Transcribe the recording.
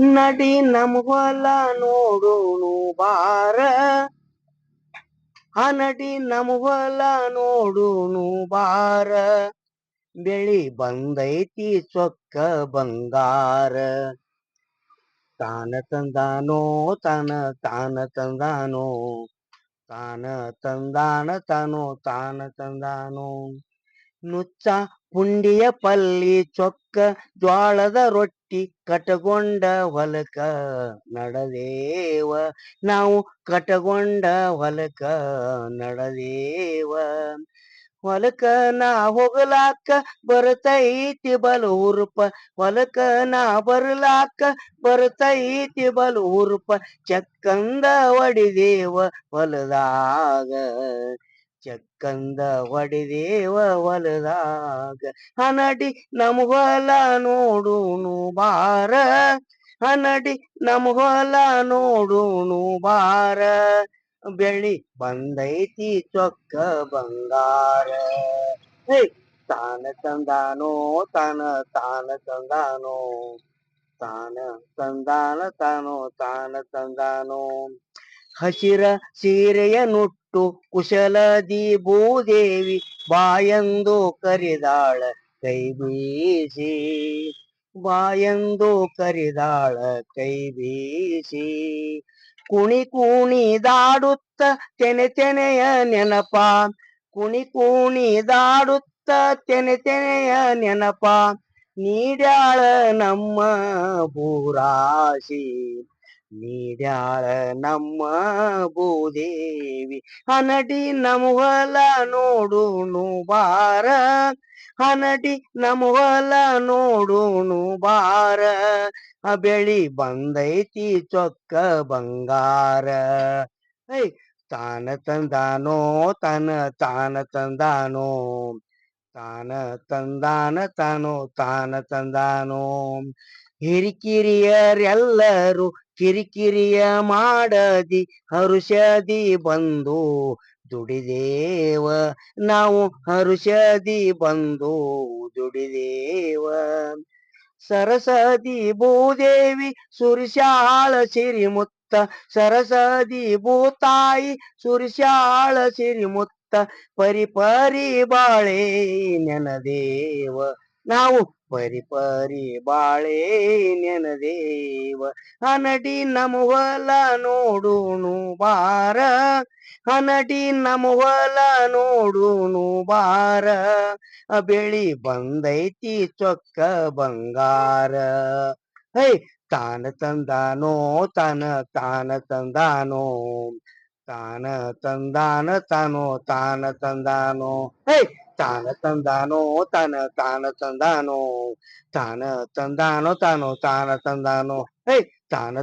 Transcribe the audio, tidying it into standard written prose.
ನಡಿ ನಮ್ ಹೊಲ ನೋಡುನು ಬಾರ, ನಡಿ ನಮ್ ಹೊಲ ನೋಡುನು ಬಾರ, ಬೆಳಿ ಬಂದೈತಿ ಚೊಕ್ಕ ಬಂಗಾರ. ತಾನ ತಂದಾನೋ ತಾನ ತಾನ ತಂದಾನೋ, ತಾನ ತಂದಾನ ತಾನೋ ತಾನ ತಂದಾನೋ. ನುಚ್ಚ ಪುಂಡಿಯ ಪಲ್ಲಿ ಚೊಕ್ಕ ಜ್ವಾಳದ ರೊಟ್ಟಿ ಕಟಗೊಂಡ ಹೊಲಕ ನಡದೇವ, ನಾವು ಕಟಗೊಂಡ ಹೊಲಕ ನಡದೇವ. ಹೊಲಕ ನಾ ಹೋಗಲಾಕ ಬರ್ತೈತಿ ಬಲು ಹುರುಪ, ಹೊಲಕ ನಾ ಬರ್ಲಾಕ ಬರ್ತೈತಿ ಬಲು ಹುರುಪ, ಚಕ್ಕಂದ ಹೊಡಿದೇವ ಹೊಲದಾಗ, ಚಕ್ಕಂದ ಹೊಡಿದೇವ ಹೊಲದಾಗ. ನಡಿ ನಮ್ ಹೊಲ ನೋಡುನು ಬಾರ, ನಡಿ ನಮ್ ಹೊಲ ನೋಡುನು ಬಾರ, ಬೆಳಿ ಬಂದೈತಿ ಚೊಕ್ಕ ಬಂಗಾರ. ಹೇ ತಾನ ತಂದಾನೋ ತಾನ ತಾನ ತಂದಾನೋ, ತಾನ ತಂದಾನ ತಾನೋ ತಾನ ತಂದಾನೋ. ಹಸಿರ ಸೀರೆಯ ನುಟ್ಟು ಕುಶಲದಿ ಭೂದೇವಿ, ಬಾಯಂದು ಕರಿದಾಳ ಕೈ ಬೀಸಿ, ಬಾಯಂದು ಕರಿದಾಳ ಕೈ ಬೀಸಿ. ಕುಣಿ ಕುಣಿದಾಡುತ್ತ ತೆನೆ ತೆನೆಯ ನೆನಪ, ಕುಣಿ ಕುಣಿದಾಡುತ್ತ ತೆನೆ ತೆನೆಯ ನೆನಪ, ನೀಡ್ಯಾಳ ನಮ್ಮ ಭೂರಾಶಿ, ನೀಡ್ಯಾಳ ನಮ್ಮ ಭೂದೇವಿ. ನಡಿ ನಮ್ ಹೊಲ ನೋಡುನು ಬಾರ, ನಡಿ ನಮ್ ಹೊಲ ನೋಡುನು ಬಾರ, ಬೆಳಿ ಬಂದೈತಿ ಚೊಕ್ಕ ಬಂಗಾರ. ಹೈ ತಾನ ತಂದಾನೋ ತಾನ ತಾನ ತಂದಾನೋ, ತಾನ ತಂದಾನ ತಾನೋ ತಾನ ತಂದಾನೋ. ಹಿರಿಕಿರಿಯರೆಲ್ಲರೂ ಕಿರಿಕಿರಿಯ ಮಾಡದಿ ಹರುಷದಿ ಬಂದು ದುಡಿದೇವ, ನಾವು ಹರುಷದಿ ಬಂದು ದುಡಿದೇವ. ಸರಸದಿ ಭೂದೇವಿ ಸುರಿಸ್ಯಾಳ ಸಿರಿಮುತ್ತ, ಸರಸದಿ ಭೂತಾಯಿ ಸುರಿಸ್ಯಾಳ ಸಿರಿಮುತ್ತ, ಪರಿ ಪರಿ ಬಾಳೆ ನೆನದೇವ, ನಾವು ಪರಿ ಪರಿ ಬಾಳೆ ನೆನದೇವ. ನಡಿ ನಮ್ ಹೊಲ ನೋಡುನು ಬಾರ, ನಡಿ ನಮ್ ಹೊಲ ನೋಡುನು ಬಾರ, ಬೆಳಿ ಬಂದೈತಿ ಚೊಕ್ಕ ಬಂಗಾರ. ಹೈ ತಾನ ತಂದಾನೋ ತಾನ ತಾನ ತಂದಾನೋ, ತಾನ ತಂದಾನ ತಾನೋ ತಾನ ತಂದಾನೋ. ಹೇ ತಾನ ತಂದಾನೋ ತಾನ ತಾನ ತಂದಾನೋ, ತಾನ ತಂದಾನೋ ತಾನೋ ತಾನ ತಂದಾನೋ. ಹೇ ತಾನ